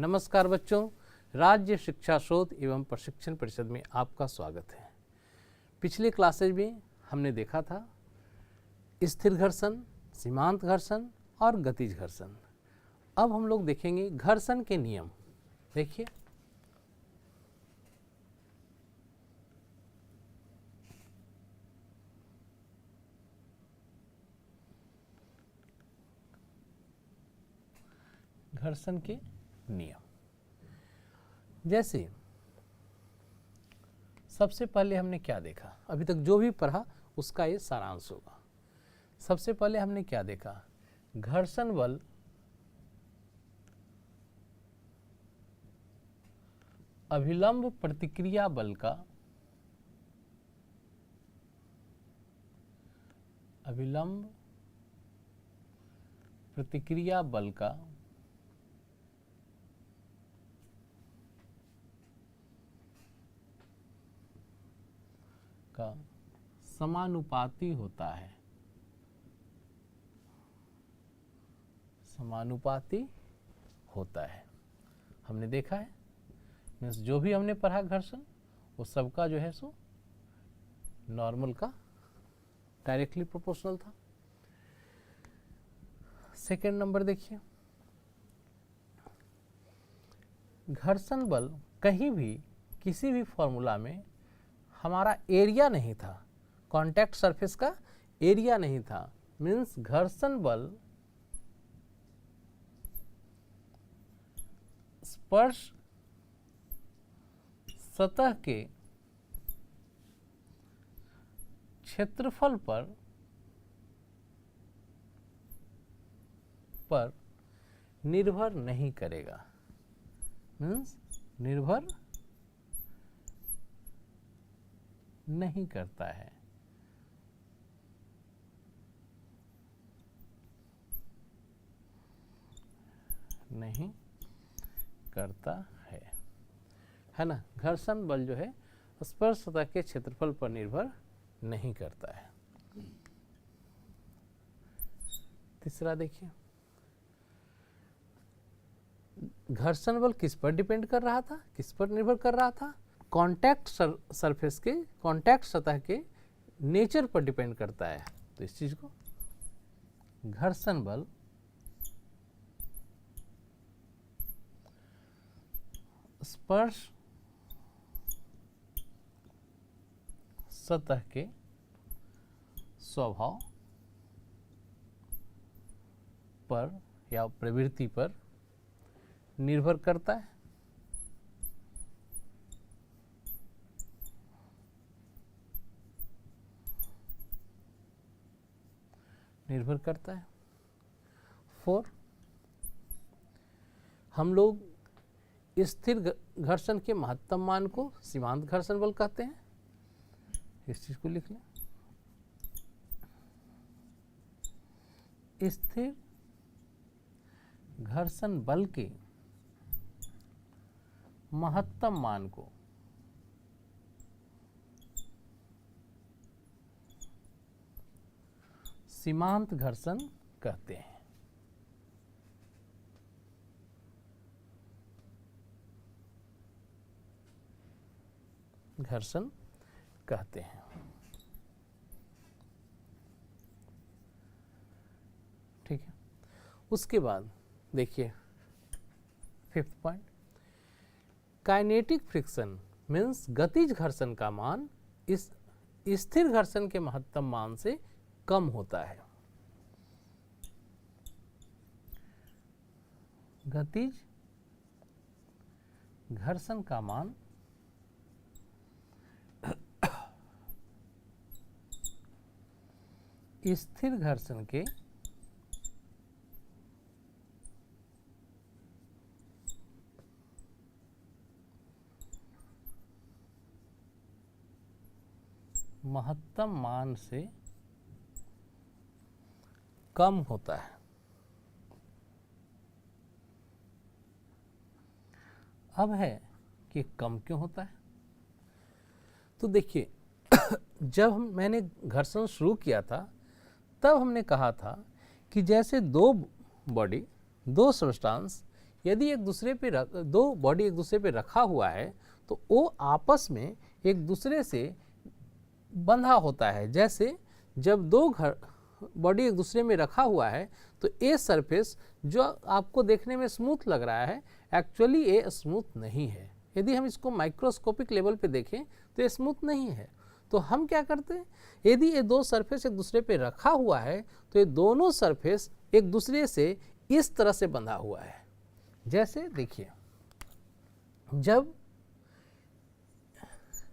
नमस्कार बच्चों, राज्य शिक्षा शोध एवं प्रशिक्षण परिषद में आपका स्वागत है। पिछले क्लासेज में हमने देखा था स्थिर घर्षण, सीमांत घर्षण और गतिज घर्षण। अब हम लोग देखेंगे घर्षण के नियम। देखिए, घर्षण के नियम। जैसे सबसे पहले हमने क्या देखा, अभी तक जो भी पढ़ा उसका ये सारांश होगा। सबसे पहले हमने क्या देखा, घर्षण बल अभिलंब प्रतिक्रिया बल का समानुपाती होता है। हमने देखा है, मीन्स जो भी हमने पढ़ा घर्षण वो सबका जो है सो नॉर्मल का डायरेक्टली प्रोपोर्शनल था। सेकेंड नंबर देखिए, घर्षण बल कहीं भी किसी भी फॉर्मूला में हमारा एरिया नहीं था, कांटेक्ट सरफेस का एरिया नहीं था। मीन्स घर्षण बल स्पर्श सतह के क्षेत्रफल पर निर्भर नहीं करेगा। मीन्स निर्भर नहीं करता है। है ना। घर्षण बल जो है स्पर्श सतह के क्षेत्रफल पर निर्भर नहीं करता है। तीसरा देखिए, घर्षण बल किस पर डिपेंड कर रहा था, किस पर निर्भर कर रहा था? कांटेक्ट सरफेस के, कांटेक्ट सतह के नेचर पर डिपेंड करता है। तो इस चीज को घर्षण बल स्पर्श सतह के स्वभाव पर या प्रवृत्ति पर निर्भर करता है। फोर, हम लोग स्थिर घर्षण के महत्तम मान को सीमांत घर्षण बल कहते हैं। इस चीज को लिख लें। स्थिर घर्षण बल के महत्तम मान को सीमांत घर्षण कहते हैं। ठीक है। उसके बाद देखिए fifth point, kinetic friction means गतिज घर्षण का मान इस स्थिर घर्षण के महत्तम मान से कम होता है। गतिज घर्षण का मान स्थिर घर्षण के महत्तम मान से कम होता है। अब है कि कम क्यों होता है। तो देखिए जब मैंने घर्षण शुरू किया था तब हमने कहा था कि जैसे दो बॉडी, दो सब्सटेंस यदि एक दूसरे पे दो बॉडी एक दूसरे पे रखा हुआ है तो वो आपस में एक दूसरे से बंधा होता है। जैसे जब दो बॉडी एक दूसरे में रखा हुआ है तो ये सरफेस जो आपको देखने में स्मूथ लग रहा है एक्चुअली ये स्मूथ नहीं है। यदि हम इसको माइक्रोस्कोपिक लेवल पे देखें तो ये स्मूथ नहीं है। तो हम क्या करते हैं, यदि ये दो सरफेस एक दूसरे पे रखा हुआ है तो ये दोनों सरफेस एक दूसरे से इस तरह से बंधा हुआ है। जैसे देखिए, जब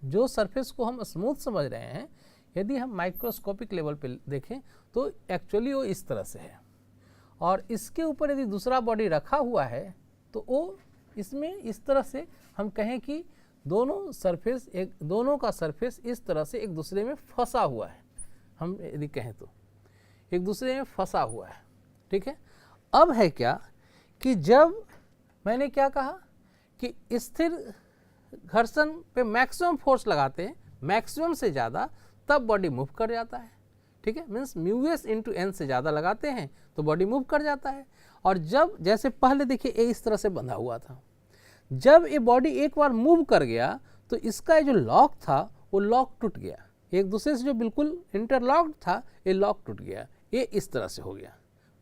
जो सरफेस को हम स्मूथ समझ रहे हैं, यदि हम माइक्रोस्कोपिक लेवल पे देखें तो एक्चुअली वो इस तरह से है, और इसके ऊपर यदि दूसरा बॉडी रखा हुआ है तो वो इसमें इस तरह से हम कहें कि दोनों का सरफेस इस तरह से एक दूसरे में फंसा हुआ है। हम यदि कहें तो एक दूसरे में फंसा हुआ है, ठीक है। अब है क्या कि जब मैंने क्या कहा कि स्थिर घर्षण पे मैक्सिमम फोर्स लगाते हैं, मैक्सिमम से ज़्यादा, तब बॉडी मूव कर जाता है, ठीक है। मीन्स म्यूएस इंटू एन से ज़्यादा लगाते हैं तो बॉडी मूव कर जाता है। और जब जैसे पहले देखिए ये इस तरह से बंधा हुआ था, जब ये बॉडी एक बार मूव कर गया तो इसका जो लॉक था वो लॉक टूट गया, एक दूसरे से जो बिल्कुल इंटरलॉक्ड था ये लॉक टूट गया, ये इस तरह से हो गया।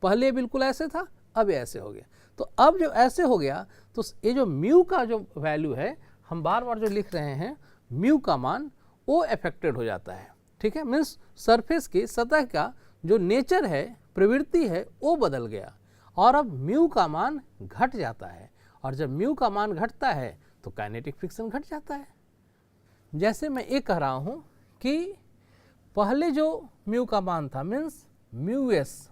पहले बिल्कुल ऐसे था, अब ये ऐसे हो गया। तो अब जब ऐसे हो गया तो ये जो म्यू का जो वैल्यू है, हम बार बार जो लिख रहे हैं म्यू का मान, वो अफेक्टेड हो जाता है, ठीक है। मीन्स सरफेस की सतह का जो नेचर है, प्रवृत्ति है, वो बदल गया और अब म्यू का मान घट जाता है। और जब म्यू का मान घटता है तो काइनेटिक फ्रिक्शन घट जाता है। जैसे मैं ये कह रहा हूँ कि पहले जो म्यू का मान था मीन्स म्यू एस,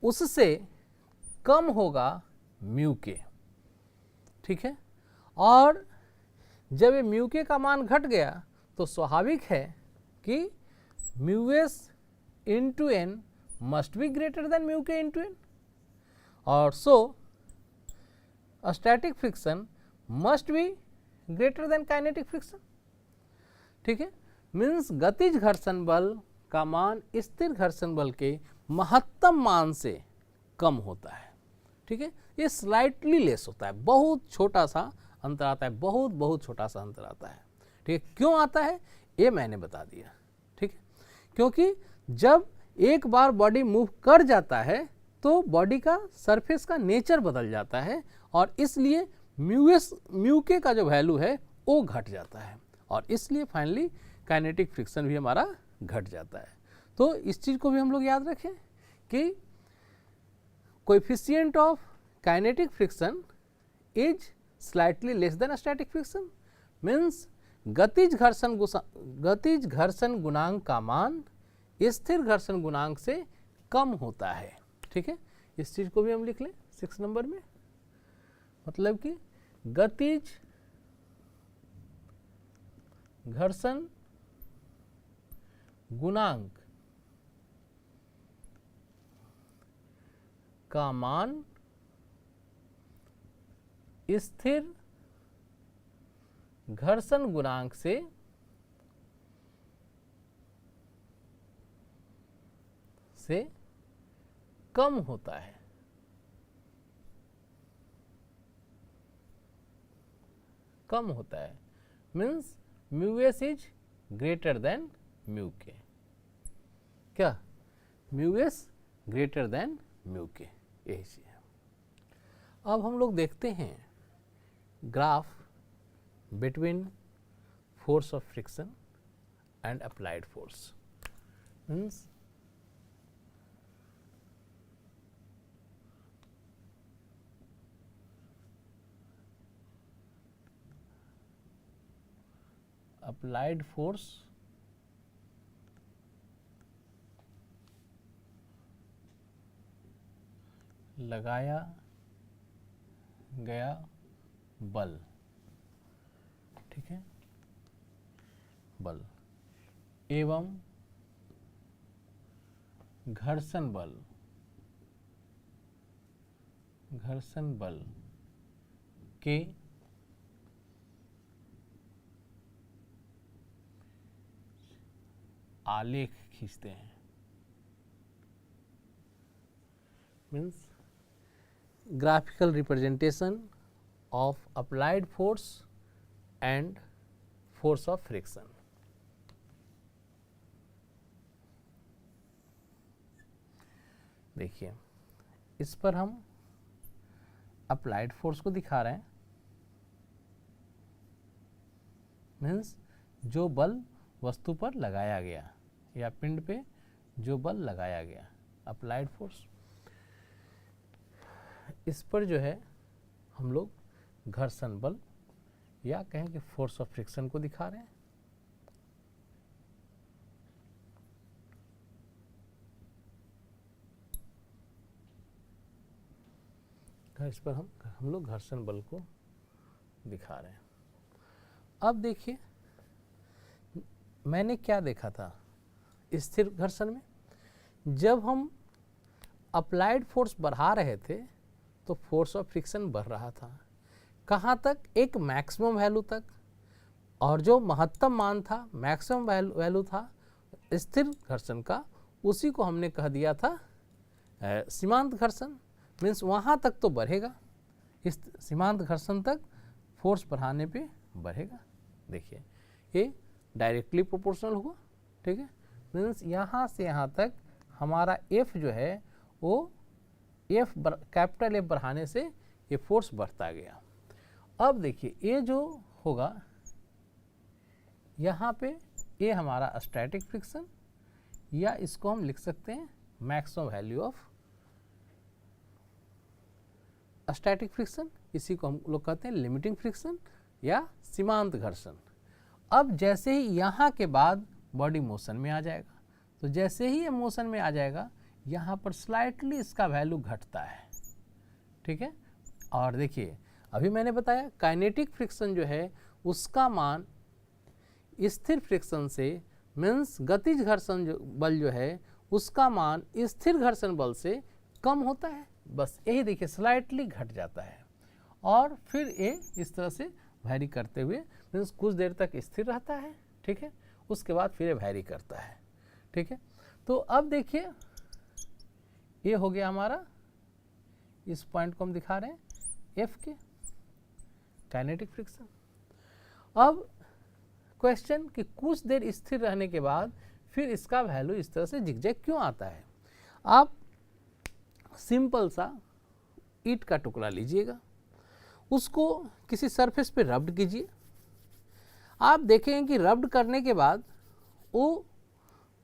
उससे कम होगा म्यू के, ठीक है। और जब ये म्यू के का मान घट गया तो स्वाभाविक है कि mu S into N must be greater than mu K into N, और so static friction must be greater than kinetic friction, ठीक है। मीन्स गतिज घर्षण बल का मान स्थिर घर्षण बल के महत्तम मान से कम होता है, ठीक है। ये स्लाइटली लेस होता है, बहुत छोटा सा अंतर आता है, बहुत छोटा सा अंतर आता है, ठीक है। क्यों आता है ये मैंने बता दिया, ठीक है। क्योंकि जब एक बार बॉडी मूव कर जाता है तो बॉडी का सरफेस का नेचर बदल जाता है और इसलिए म्यू के का जो वैल्यू है वो घट जाता है, और इसलिए फाइनली काइनेटिक फ्रिक्शन भी हमारा घट जाता है। तो इस चीज़ को भी हम लोग याद रखें कि coefficient of kinetic friction is slightly less than static friction, means गतिज घर्षण गुणांक का मान स्थिर घर्षण गुणांक से कम होता है, ठीक है। इस चीज़ को भी हम लिख लें 6 नंबर में, मतलब कि गतिज घर्षण गुणांक का मान स्थिर घर्षण गुणांक से कम होता है, कम होता है। Means mu S is greater than mu के, क्या mu S greater than mu के, यही चीज है। अब हम लोग देखते हैं graph between force of friction and applied force. Means applied force लगाया गया बल, ठीक है, बल एवं घर्षण बल के आलेख खींचते हैं। Means graphical representation of applied force and force of friction. देखिए, इस पर हम अप्लाइड फोर्स को दिखा रहे हैं, मीन्स जो बल वस्तु पर लगाया गया या पिंड पे जो बल लगाया गया, अप्लाइड फोर्स। इस पर जो है हम लोग घर्षण बल या कहें कि फोर्स ऑफ फ्रिक्शन को दिखा रहे हैं। इस पर हम लोग घर्षण बल को दिखा रहे हैं। अब देखिए, मैंने क्या देखा था स्थिर घर्षण में, जब हम अप्लाइड फोर्स बढ़ा रहे थे तो फोर्स ऑफ फ्रिक्शन बढ़ रहा था। कहाँ तक? एक मैक्सिमम वैल्यू तक, और जो महत्तम मान था, मैक्सिमम वैल्यू था स्थिर घर्षण का, उसी को हमने कह दिया था सीमांत घर्षण। मीन्स वहाँ तक तो बढ़ेगा, इस सीमांत घर्षण तक फोर्स बढ़ाने पे बढ़ेगा। देखिए, ये डायरेक्टली प्रोपोर्शनल हुआ, ठीक है। मीन्स यहाँ से यहाँ तक हमारा एफ जो है वो एफ कैपिटल एफ बढ़ाने से ये फोर्स बढ़ता गया। अब देखिए, ये जो होगा यहाँ पे, ये हमारा स्टैटिक फ्रिक्शन, या इसको हम लिख सकते हैं maximum value of static friction. इसी को हम लोग कहते हैं लिमिटिंग फ्रिक्शन या सीमांत घर्षण। अब जैसे ही यहाँ के बाद बॉडी मोशन में आ जाएगा, तो जैसे ही ये मोशन में आ जाएगा, यहाँ पर स्लाइटली इसका वैल्यू घटता है, ठीक है। और देखिए, अभी मैंने बताया काइनेटिक फ्रिक्शन जो है उसका मान स्थिर फ्रिक्शन से, मीन्स गतिज घर्षण बल जो है उसका मान स्थिर घर्षण बल से कम होता है। बस यही देखिए, स्लाइटली घट जाता है और फिर ये इस तरह से वैरी करते हुए, मीन्स कुछ देर तक स्थिर रहता है, ठीक है, उसके बाद फिर ये वैरी करता है, ठीक है। तो अब देखिए, ये हो गया हमारा, इस पॉइंट को हम दिखा रहे हैं एफ के, काइनेटिक फ्रिक्शन। अब क्वेश्चन कि कुछ देर स्थिर रहने के बाद फिर इसका वैल्यू इस तरह से जिगजैग क्यों आता है। आप सिंपल सा ईंट का टुकड़ा लीजिएगा, उसको किसी सरफेस पे रब्ड कीजिए। आप देखेंगे कि रब्ड करने के बाद वो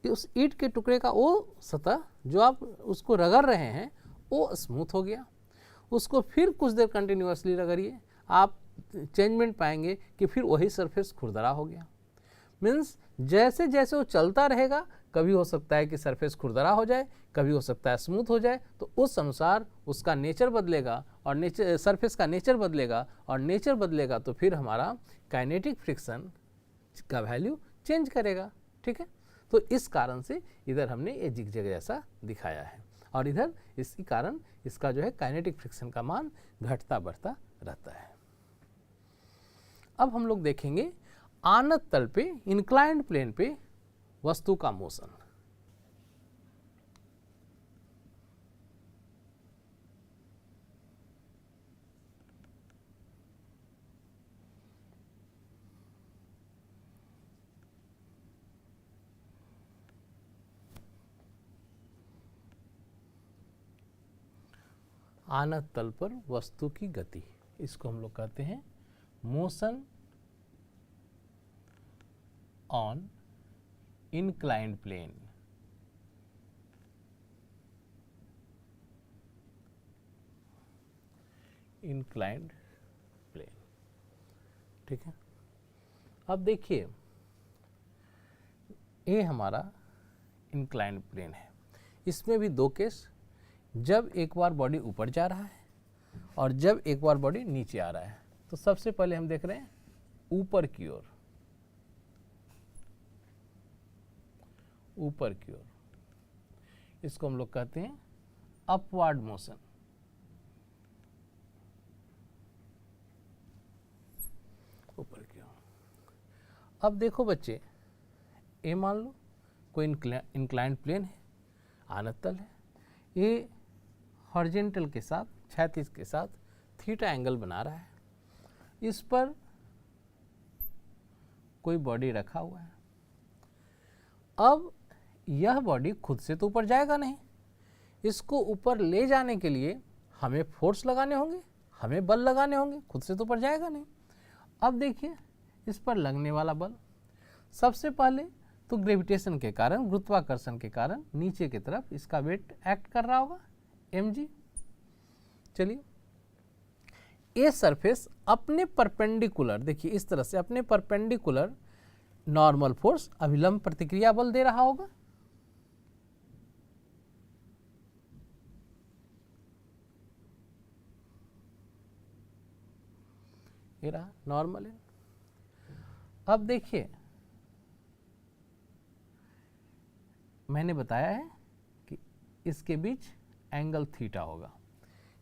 उस ईंट के टुकड़े का वो सतह जो आप उसको रगड़ रहे हैं वो स्मूथ हो गया। उसको फिर कुछ देर कंटिन्यूअसली रगड़िए, आप चेंजमेंट पाएंगे कि फिर वही सरफेस खुरदरा हो गया। मीन्स जैसे जैसे वो चलता रहेगा, कभी हो सकता है कि सरफेस खुरदरा हो जाए, कभी हो सकता है स्मूथ हो जाए, तो उस अनुसार उसका नेचर बदलेगा और नेचर सरफेस का नेचर बदलेगा, और नेचर बदलेगा तो फिर हमारा काइनेटिक फ्रिक्शन का वैल्यू चेंज करेगा, ठीक है। तो इस कारण से इधर हमने ये जिगजैग जैसा दिखाया है, और इधर इसी कारण इसका जो है काइनेटिक फ्रिक्शन का मान घटता बढ़ता रहता है। अब हम लोग देखेंगे आनत तल पे, इंक्लाइंड प्लेन पे वस्तु का मोशन। आनत तल पर वस्तु की गति, इसको हम लोग कहते हैं motion on inclined plane। inclined plane, ठीक है। अब देखिए, ये हमारा inclined plane है। इसमें भी दो केस, जब एक बार बॉडी ऊपर जा रहा है और जब एक बार बॉडी नीचे आ रहा है। तो सबसे पहले हम देख रहे हैं ऊपर की ओर, ऊपर की ओर, इसको हम लोग कहते हैं अपवर्ड मोशन। ऊपर की ओर। अब देखो बच्चे, ये मान लो कोई इंक्लाइंड प्लेन है, आनत तल है, ये हॉरिजॉन्टल के साथ क्षैतिज के साथ थीटा एंगल बना रहा है। इस पर कोई बॉडी रखा हुआ है। अब यह बॉडी खुद से तो ऊपर जाएगा नहीं, इसको ऊपर ले जाने के लिए हमें फोर्स लगाने होंगे, हमें बल लगाने होंगे, खुद से तो ऊपर जाएगा नहीं। अब देखिए इस पर लगने वाला बल, सबसे पहले तो ग्रेविटेशन के कारण, गुरुत्वाकर्षण के कारण नीचे की तरफ इसका वेट एक्ट कर रहा होगा mg। चलिए ये सरफेस अपने परपेंडिकुलर, देखिए इस तरह से अपने परपेंडिकुलर नॉर्मल फोर्स अभिलंब प्रतिक्रिया बल दे रहा होगा। ये रहा नॉर्मल है। अब देखिए मैंने बताया है कि इसके बीच एंगल थीटा होगा।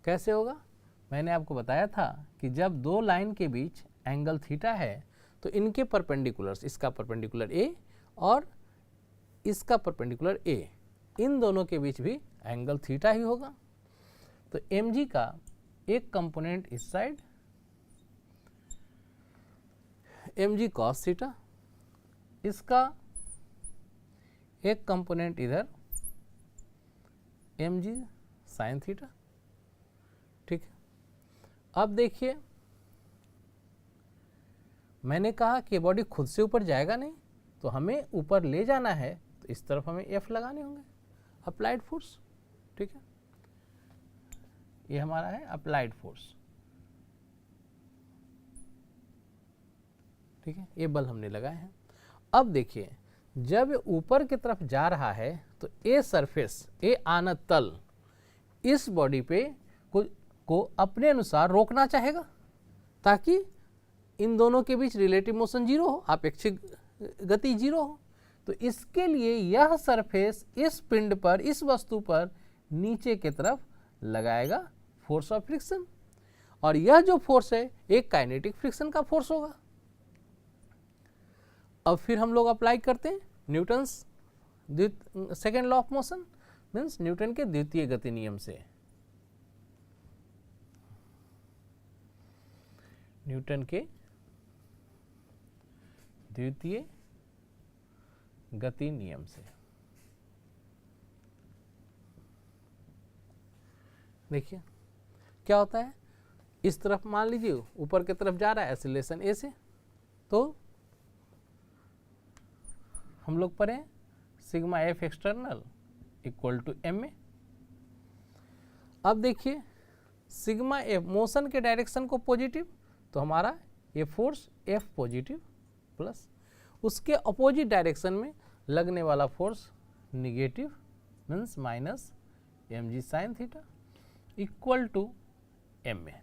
कैसे होगा? मैंने आपको बताया था कि जब दो लाइन के बीच एंगल थीटा है तो इनके परपेंडिकुलर्स, इसका परपेंडिकुलर ए और इसका परपेंडिकुलर ए, इन दोनों के बीच भी एंगल थीटा ही होगा। तो mg का एक कंपोनेंट इस साइड mg cos थीटा, इसका एक कंपोनेंट इधर mg साइन थीटा। ठीक है, अब देखिए मैंने कहा कि बॉडी खुद से ऊपर जाएगा नहीं, तो हमें ऊपर ले जाना है, तो इस तरफ हमें F लगाने होंगे, अप्लाइड फोर्स। ठीक है, ये हमारा है अप्लाइड फोर्स। ठीक है, ये बल हमने लगाए हैं। अब देखिए जब ऊपर की तरफ जा रहा है तो ए सरफेस, ए आना तल इस बॉडी पे को अपने अनुसार रोकना चाहेगा ताकि इन दोनों के बीच रिलेटिव मोशन जीरो हो, अपेक्षित गति जीरो हो। तो इसके लिए यह सरफेस इस पिंड पर, इस वस्तु पर नीचे की तरफ लगाएगा फोर्स ऑफ फ्रिक्शन, और यह जो फोर्स है एक काइनेटिक फ्रिक्शन का फोर्स होगा। अब फिर हम लोग अप्लाई करते हैं Newton's second law of motion, means Newton के द्वितीय गति नियम से। न्यूटन के द्वितीय गति नियम से देखिए क्या होता है। इस तरफ मान लीजिए ऊपर की तरफ जा रहा है एक्सीलरेशन ए से, तो हम लोग पढ़े sigma F external equal to M A. अब देखिए सिग्मा एफ मोशन के डायरेक्शन को पॉजिटिव, तो हमारा ये फोर्स एफ पॉजिटिव प्लस उसके अपोजिट डायरेक्शन में लगने वाला force negative, means minus M G sine theta equal to M A.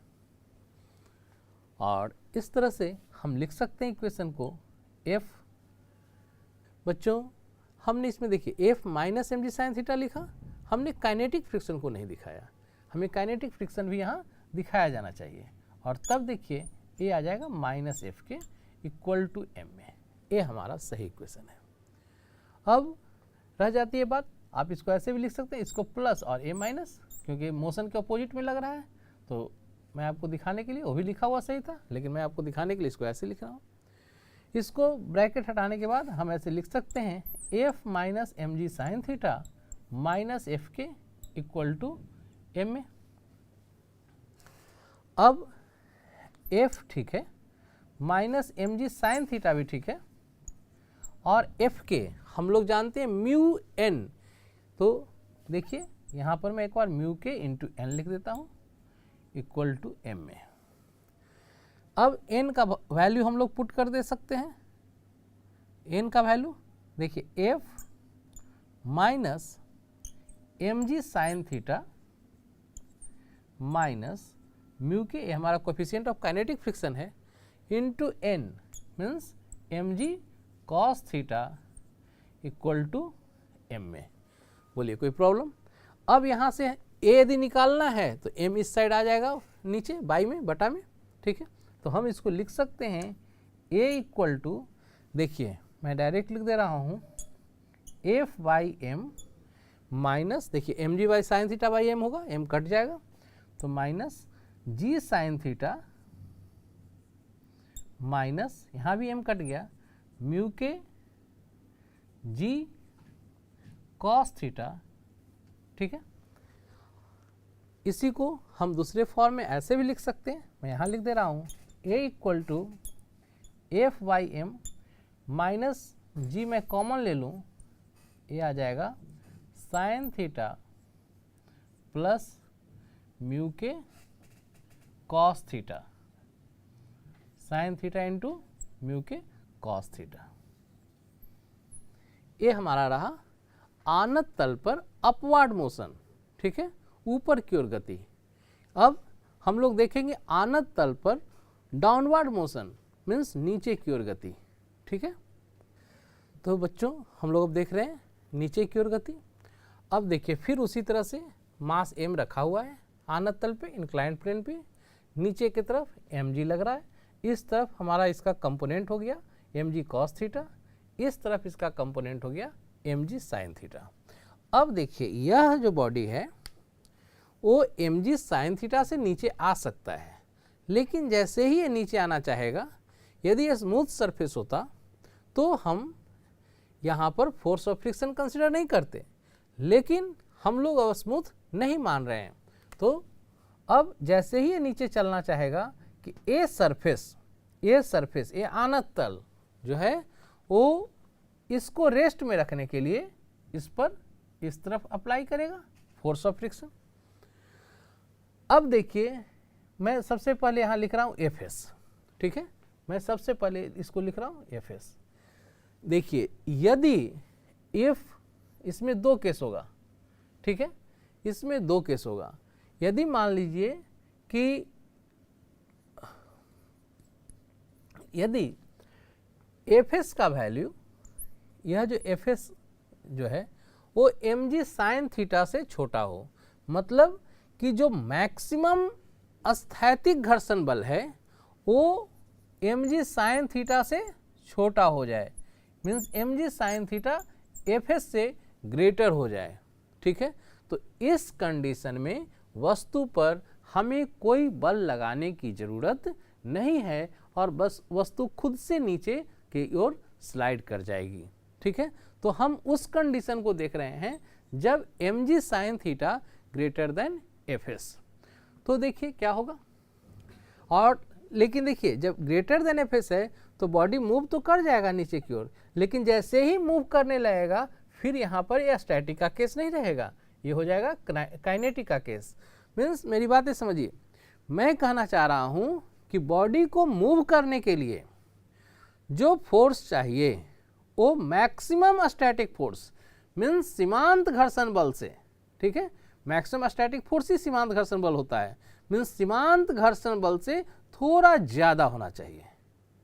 और इस तरह से हम लिख सकते हैं इक्वेशन को एफ। बच्चों हमने इसमें देखिए F minus M G sine theta लिखा, हमने काइनेटिक फ्रिक्शन को नहीं दिखाया, हमें काइनेटिक फ्रिक्शन भी यहाँ दिखाया जाना चाहिए। और तब देखिए ये आ जाएगा minus F K equal to M ए। ये हमारा सही इक्वेशन है। अब रह जाती है बात, आप इसको ऐसे भी लिख सकते हैं, इसको प्लस और ए माइनस, क्योंकि मोशन के अपोजिट में लग रहा है, तो मैं आपको दिखाने के लिए, वो भी लिखा हुआ सही था लेकिन मैं आपको दिखाने के लिए इसको ऐसे लिख रहा हूँ। इसको ब्रैकेट हटाने के बाद हम ऐसे लिख सकते हैं F minus M G sine theta minus F K equal to M A. अब एफ ठीक है, minus M G sine theta भी ठीक है, और एफ के हम लोग जानते हैं म्यू एन, तो देखिए यहाँ पर मैं एक बार म्यू के इंटू एन लिख देता हूँ इक्वल टू एम ए। अब एन का वैल्यू हम लोग पुट कर दे सकते हैं। एन का वैल्यू देखिए F minus M G sine theta minus mu K, ये हमारा कोफिशिएंट ऑफ काइनेटिक फ्रिक्शन है, into N means M G cos theta equal to M A. बोलिए कोई प्रॉब्लम? अब यहाँ से ए यदि निकालना है तो एम इस साइड आ जाएगा नीचे बाई में बटा में। ठीक है, तो हम इसको लिख सकते हैं ए इक्वल टू, देखिए मैं डायरेक्ट लिख दे रहा हूँ एफ बाई एम माइनस, देखिए M G by sine theta by M होगा, एम कट जाएगा, तो minus G sine theta minus यहाँ भी m कट गया म्यू के जी कॉस थीटा। ठीक है, इसी को हम दूसरे फॉर्म में ऐसे भी लिख सकते हैं, मैं यहाँ लिख दे रहा हूँ a equal to F Y M minus G मैं कॉमन ले लूँ, ये आ जाएगा साइन थीटा प्लस म्यू के cos theta, sine theta into mu के कॉस थीटा। ये हमारा रहा आनत तल पर अपवार्ड मोशन। ठीक है, ऊपर की ओर गति। अब हम लोग देखेंगे आनत तल पर डाउनवर्ड मोशन मीन्स नीचे की ओर गति। ठीक है, तो बच्चों हम लोग अब देख रहे हैं नीचे की ओर गति। अब देखिए फिर उसी तरह से मास m रखा हुआ है आनत तल पे इंक्लाइंड प्लेन पे, नीचे की तरफ mg लग रहा है, इस तरफ हमारा इसका कंपोनेंट हो गया mg cos थीटा, इस तरफ इसका कंपोनेंट हो गया mg sin थीटा। अब देखिए यह जो बॉडी है वो mg sin थीटा से नीचे आ सकता है, लेकिन जैसे ही ये नीचे आना चाहेगा, यदि ये स्मूथ सरफेस होता तो हम यहाँ पर फोर्स ऑफ फ्रिक्शन कंसिडर नहीं करते, लेकिन हम लोग अब स्मूथ नहीं मान रहे हैं। तो अब जैसे ही ये नीचे चलना चाहेगा कि ये सरफेस ये आनत तल जो है वो इसको रेस्ट में रखने के लिए इस पर इस तरफ अप्लाई करेगा फोर्स ऑफ फ्रिक्शन। अब देखिए मैं सबसे पहले यहाँ लिख रहा हूँ Fs। ठीक है, मैं सबसे पहले इसको लिख रहा हूँ Fs। देखिए यदि इफ इसमें दो केस होगा, ठीक है, इसमें दो केस होगा। यदि मान लीजिए कि यदि Fs का वैल्यू, यह जो Fs जो है वो mg sin थीटा से छोटा हो, मतलब कि जो मैक्सिमम स्थैतिक घर्षण बल है वो mg sin थीटा से छोटा हो जाए, means mg sin theta Fs से ग्रेटर हो जाए। ठीक है, तो इस कंडीशन में वस्तु पर हमें कोई बल लगाने की ज़रूरत नहीं है और बस वस्तु खुद से नीचे की ओर स्लाइड कर जाएगी। ठीक है, तो हम उस कंडीशन को देख रहे हैं जब mg sin theta greater than Fs। तो देखिए क्या होगा, और लेकिन देखिए जब ग्रेटर देन Fs है तो बॉडी मूव तो कर जाएगा नीचे की ओर, लेकिन जैसे ही मूव करने लगेगा फिर यहाँ पर यह स्टैटिक का केस नहीं रहेगा, ये हो जाएगा काइनेटिक का केस। मीन्स मेरी बातें समझिए, मैं कहना चाह रहा हूँ कि बॉडी को मूव करने के लिए जो फोर्स चाहिए वो मैक्सिमम स्टैटिक फोर्स मीन्स सीमांत घर्षण बल से, ठीक है, मैक्सिमम स्टैटिक फोर्स ही सीमांत घर्षण बल होता है, मीन्स सीमांत घर्षण बल से थोड़ा ज़्यादा होना चाहिए।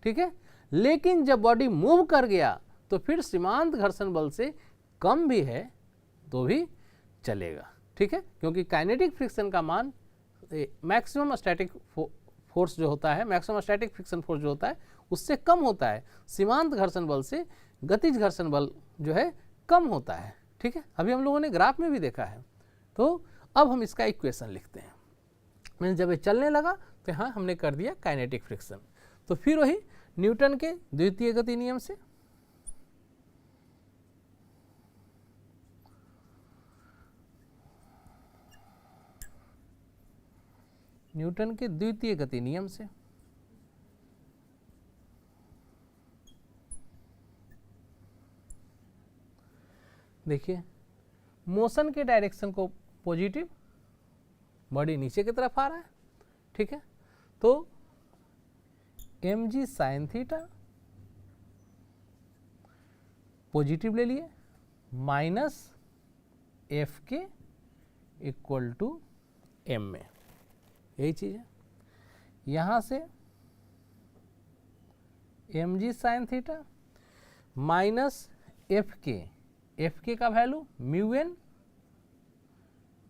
ठीक है, लेकिन जब बॉडी मूव कर गया तो फिर सीमांत घर्षण बल से कम भी है तो भी चलेगा। ठीक है, क्योंकि काइनेटिक फ्रिक्शन का मान मैक्सिमम स्टैटिक फोर्स जो होता है, मैक्सिमम स्टैटिक फ्रिक्शन फोर्स जो होता है उससे कम होता है, सीमांत घर्षण बल से गतिज घर्षण बल जो है कम होता है। ठीक है, अभी हम लोगों ने ग्राफ में भी देखा है। तो अब हम इसका इक्वेशन लिखते हैं। मीन्स जब ये चलने लगा तो यहाँ हमने कर दिया काइनेटिक फ्रिक्शन। तो फिर वही न्यूटन के द्वितीय गति नियम से देखिए मोशन के डायरेक्शन को पॉजिटिव, बॉडी नीचे की तरफ आ रहा है। ठीक है, तो mg sin थीटा पॉजिटिव ले लिए minus F K equal to m में, यही चीज़ है। यहाँ से mg sin theta minus F K का value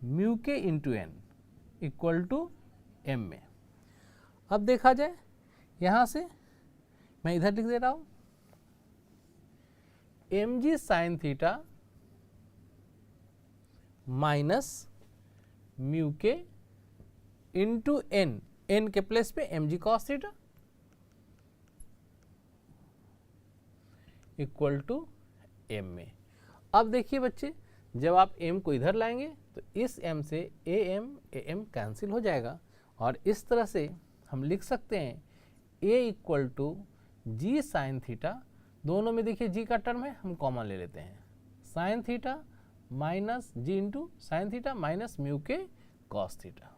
mu K into N equal to m में। अब देखा जाए यहाँ से मैं इधर लिख दे रहा हूँ mg sin theta minus mu K into N, N के प्लेस पे mg cos theta equal to m में। अब देखिए बच्चे, जब आप m को इधर लाएंगे तो इस m से am कैंसिल हो जाएगा और इस तरह से हम लिख सकते हैं a equal to G sine theta, दोनों में देखिए g का टर्म है, हम कॉमन ले लेते हैं, sine theta minus g into sine theta minus mu के कॉस थीटा।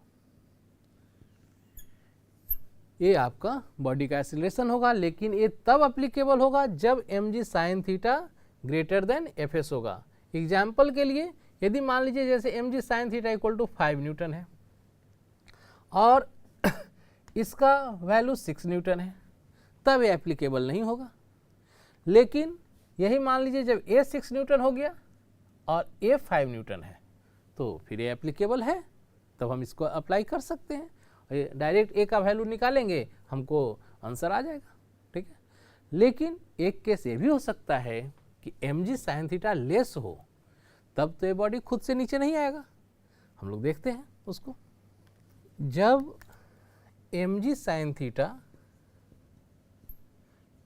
ये आपका बॉडी का एक्सीलरेशन होगा, लेकिन ये तब अप्लीकेबल होगा जब mg sine theta greater than fs होगा। एग्जाम्पल के लिए यदि मान लीजिए जैसे mg sine theta equal to 5 newton है और इसका वैल्यू 6 न्यूटन है, तब ये एप्लीकेबल नहीं होगा। लेकिन यही मान लीजिए जब a 6 न्यूटन हो गया और a 5 न्यूटन है तो फिर ये एप्लीकेबल है, तब हम इसको अप्लाई कर सकते हैं। डायरेक्ट a का वैल्यू निकालेंगे, हमको आंसर आ जाएगा, ठीक है। लेकिन एक केस ये भी हो सकता है कि mg साइन थीटा लेस हो, तब तो ये बॉडी खुद से नीचे नहीं आएगा। हम लोग देखते हैं उसको। जब mg साइन थीटा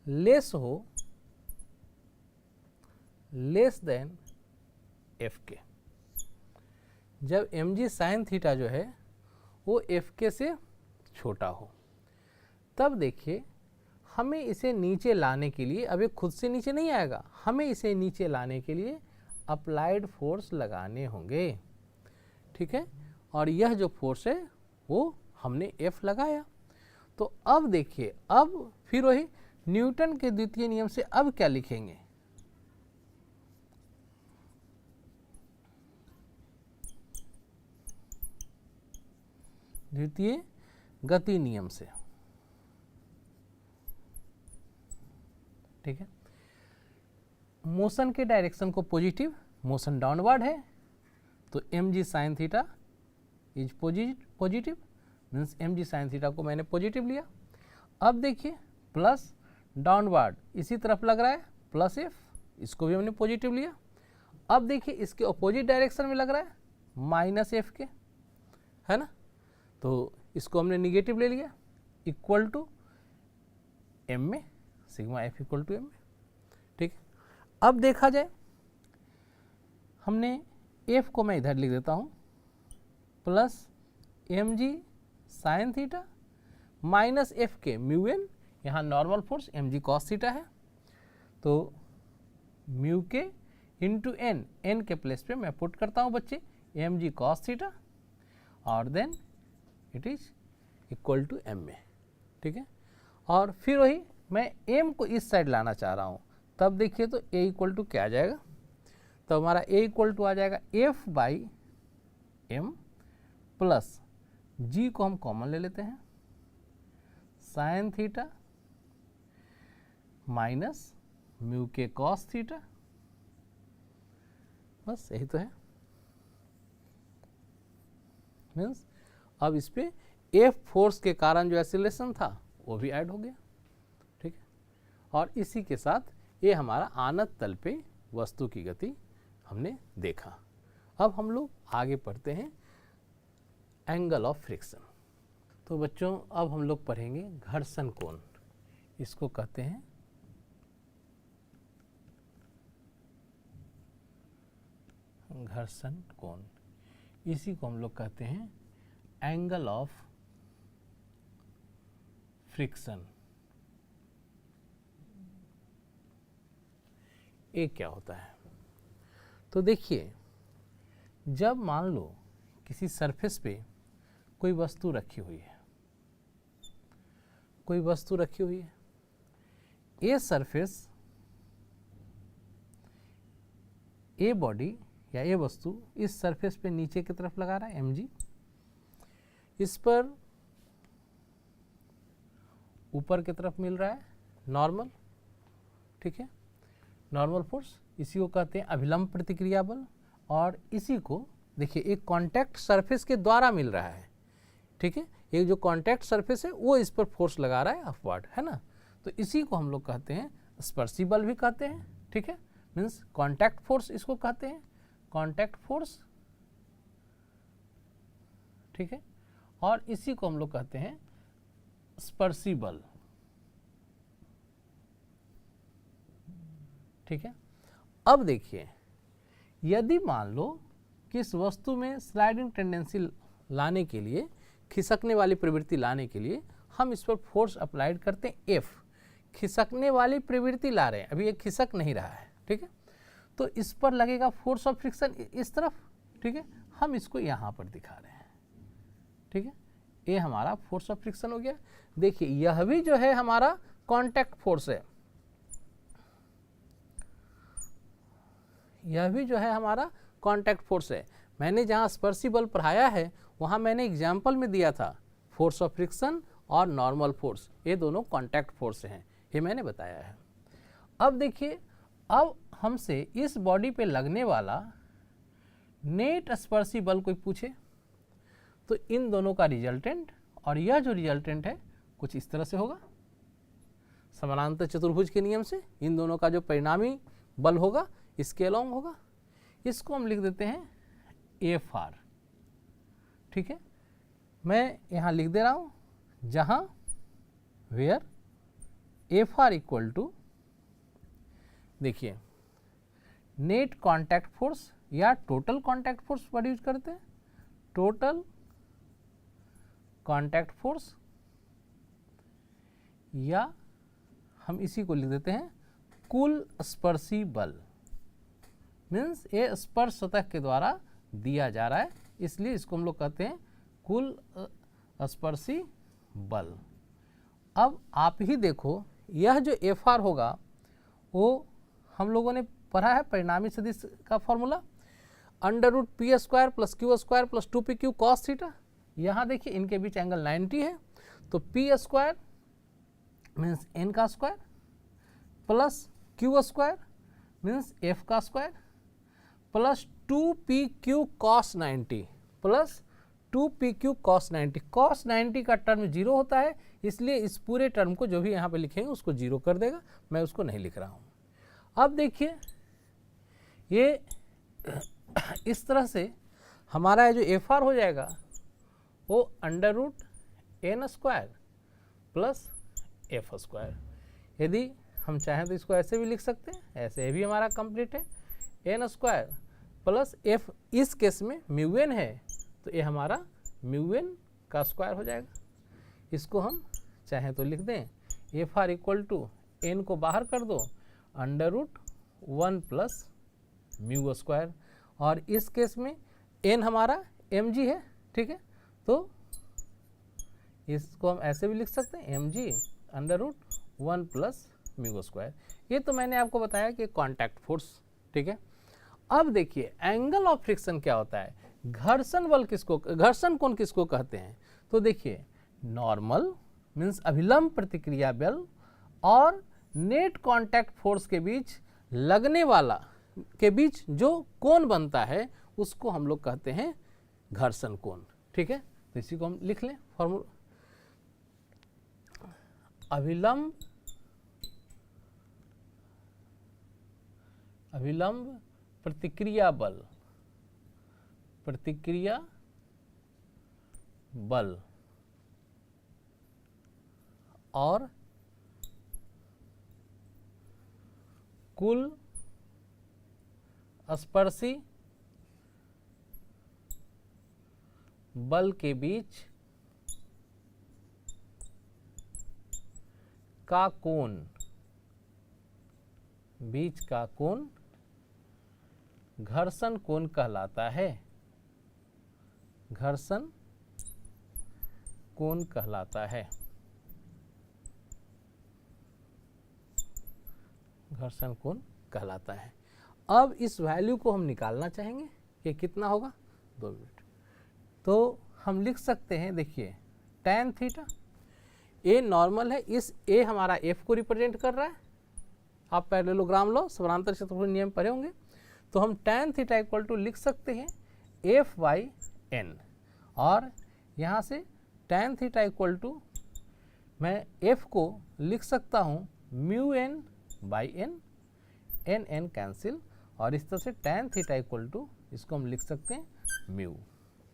लेस हो लेस देन एफ के, जब mg साइन थीटा जो है वो एफ के से छोटा हो, तब देखिए हमें इसे नीचे लाने के लिए, अब ये खुद से नीचे नहीं आएगा, हमें इसे नीचे लाने के लिए अप्लाइड फोर्स लगाने होंगे, ठीक है। और यह जो फोर्स है वो हमने एफ लगाया। तो अब देखिए, अब फिर वही न्यूटन के द्वितीय नियम से अब क्या लिखेंगे, द्वितीय गति नियम से, ठीक है। मोशन के डायरेक्शन को पॉजिटिव, मोशन डाउनवर्ड है, तो mg sine theta is positive, means mg sine theta को मैंने पॉजिटिव लिया। अब देखिए प्लस डाउनवर्ड इसी तरफ लग रहा है प्लस f, इसको भी हमने पॉजिटिव लिया। अब देखिए इसके अपोजिट डायरेक्शन में लग रहा है माइनस f के, है ना, तो इसको हमने निगेटिव ले लिया इक्वल टू m में, sigma f equal to m में, ठीक है। अब देखा जाए, हमने f को मैं इधर लिख देता हूँ plus mg sine theta minus f K mu n, यहाँ normal force mg cos theta है, तो mu K into n, n के प्लेस पे मैं पुट करता हूँ बच्चे mg कॉस थीटा और then it is equal to m में, ठीक है। और फिर वही मैं m को इस साइड लाना चाह रहा हूँ, तब देखिए तो a इक्वल टू क्या आ जाएगा, तो हमारा a इक्वल टू आ जाएगा f by m plus g को हम कॉमन ले लेते हैं, साइन थीटा माइनस म्यू के कॉस थीटा, बस यही तो है। मीन्स अब इस पे एफ फोर्स के कारण जो एक्सीलरेशन था वो भी ऐड हो गया, ठीक है। और इसी के साथ ये हमारा आनत तल पे वस्तु की गति हमने देखा। अब हम लोग आगे पढ़ते हैं एंगल ऑफ फ्रिक्शन। तो बच्चों अब हम लोग पढ़ेंगे घर्षण कोण, इसको कहते हैं घर्षण कोण, इसी को हम लोग कहते हैं एंगल ऑफ फ्रिक्शन। ये क्या होता है, तो देखिए जब मान लो किसी सरफेस पे कोई वस्तु रखी हुई है, कोई वस्तु रखी हुई है, ये सरफेस, ये बॉडी या ये वस्तु इस सरफेस पे नीचे की तरफ लगा रहा है mg, इस पर ऊपर की तरफ मिल रहा है नॉर्मल, ठीक है, नॉर्मल फोर्स, इसी को कहते हैं अभिलंब प्रतिक्रिया बल। और इसी को देखिए एक कांटेक्ट सरफेस के द्वारा मिल रहा है, ठीक है, एक जो कांटेक्ट सरफेस है वो इस पर फोर्स लगा रहा है अपवर्ड, है ना, तो इसी को हम लोग कहते हैं स्पर्शी बल भी कहते हैं, ठीक है, मीन्स कांटेक्ट फोर्स इसको कहते हैं, कांटेक्ट फोर्स, ठीक है। और इसी को हम लोग कहते हैं स्पर्शी बल। ठीक है, अब देखिए यदि मान लो कि इस वस्तु में स्लाइडिंग टेंडेंसी लाने के लिए, खिसकने वाली प्रवृत्ति लाने के लिए हम इस पर फोर्स अप्लाइड करते हैं F। खिसकने वाली प्रवृत्ति ला रहे हैं, अभी ये खिसक नहीं रहा है। ठीक है, तो इस पर लगेगा फोर्स ऑफ फ्रिक्शन इस तरफ। ठीक है, हम इसको यहाँ पर दिखा रहे हैं। ठीक है, ये हमारा फोर्स ऑफ फ्रिक्शन हो गया। देखिए यह भी जो है हमारा कांटेक्ट फोर्स है, यह भी जो है हमारा कांटेक्ट फोर्स है। मैंने जहाँ स्पर्शी बल पढ़ाया है वहाँ मैंने एग्जाम्पल में दिया था फोर्स ऑफ फ्रिक्शन और नॉर्मल फोर्स, ये दोनों कांटेक्ट फोर्स हैं, ये मैंने बताया है। अब देखिए, अब हमसे इस बॉडी पे लगने वाला नेट स्पर्शी बल कोई पूछे तो इन दोनों का रिजल्टेंट, और यह जो रिजल्टेंट है कुछ इस तरह से होगा, समानांतर चतुर्भुज के नियम से इन दोनों का जो परिणामी बल होगा इसके अलॉन्ग होगा। इसको हम लिख देते हैं Fr। ठीक है, मैं यहाँ लिख दे रहा हूँ, जहाँ वेयर Fr इक्वल टू, देखिए नेट कांटेक्ट फोर्स या total contact force word use करते हैं, टोटल कांटेक्ट फोर्स, या हम इसी को लिख देते हैं कुल स्पर्शी बल। मीन्स ये स्पर्श सतह के द्वारा दिया जा रहा है, इसलिए इसको हम लोग कहते हैं कुल स्पर्शी बल। अब आप ही देखो, यह जो Fr होगा वो हम लोगों ने पढ़ा है परिणामी सदिश का formula, √p² + q² + 2pq cos theta. यहाँ देखिए इनके बीच एंगल 90 है, तो p² मीन्स n का square plus q² means f का square plus 2pq cos 90 plus 2pq cos 90। cos 90 का टर्म 0 होता है, इसलिए इस पूरे टर्म को जो भी यहाँ पे लिखेंगे उसको 0 कर देगा, मैं उसको नहीं लिख रहा हूँ। अब देखिए ये इस तरह से हमारा जो Fr हो जाएगा वो √n² प्लस f²। यदि हम चाहें तो इसको ऐसे भी लिख सकते हैं, ऐसे भी हमारा कंप्लीट है, n² प्लस f, इस केस में μn है तो ये हमारा μn का स्क्वायर हो जाएगा। इसको हम चाहें तो लिख दें Fr इक्वल टू n को बाहर कर दो √1 प्लस μ², और इस केस में n हमारा mg है। ठीक है, तो इसको हम ऐसे भी लिख सकते हैं mg √1 प्लस μ²। ये तो मैंने आपको बताया कि कांटेक्ट फोर्स। ठीक है, अब देखिए एंगल ऑफ फ्रिक्शन क्या होता है, घर्षण बल किसको, घर्षण कोण किसको कहते हैं। तो देखिए नॉर्मल मीन्स अभिलंब प्रतिक्रिया बल और नेट कांटेक्ट फोर्स के बीच लगने वाला के बीच जो कोण बनता है उसको हम लोग कहते हैं घर्षण कोण। ठीक है, तो इसी को हम लिख लें फॉर्मूला, अभिलंब प्रतिक्रिया बल और कुल स्पर्शी बल के बीच का कोण, घर्षण कोण कहलाता है, घर्षण कोण कहलाता है, घर्षण कोण कहलाता है। अब इस वैल्यू को हम निकालना चाहेंगे कि कितना होगा, 2 मिनट। तो हम लिख सकते हैं, देखिए tan थीटा, ए नॉर्मल है, इस ए हमारा एफ को रिप्रेजेंट कर रहा है, आप पैरेललोग्राम लो समानांतर चतुर्भुज नियम पढ़े होंगे, तो हम tan थीटा इक्वल टू लिख सकते हैं F/n, और यहाँ से tan थीटा इक्वल टू मैं F को लिख सकता हूँ μn/n, n कैंसिल, और इस तरह से tan थीटा इक्वल टू इसको हम लिख सकते हैं म्यू।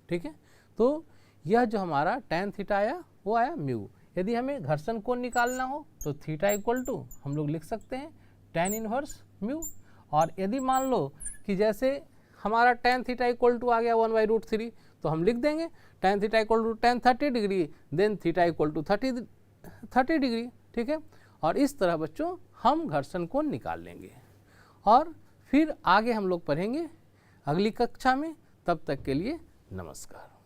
ठीक है, तो यह जो हमारा tan थीटा आया वो आया म्यू। यदि हमें घर्षण कोण निकालना हो तो थीटा इक्वल टू हम लोग लिख सकते हैं tan इनवर्स म्यू। और यदि मान लो कि जैसे हमारा tan थीटा इक्वल टू आ गया 1/√3 तो हम लिख देंगे tan theta equal to tan 30 degree then theta equal to 30 degree. ठीक है, और इस तरह बच्चों हम घर्षण कोण निकाल लेंगे और फिर आगे हम लोग पढ़ेंगे अगली कक्षा में। तब तक के लिए नमस्कार।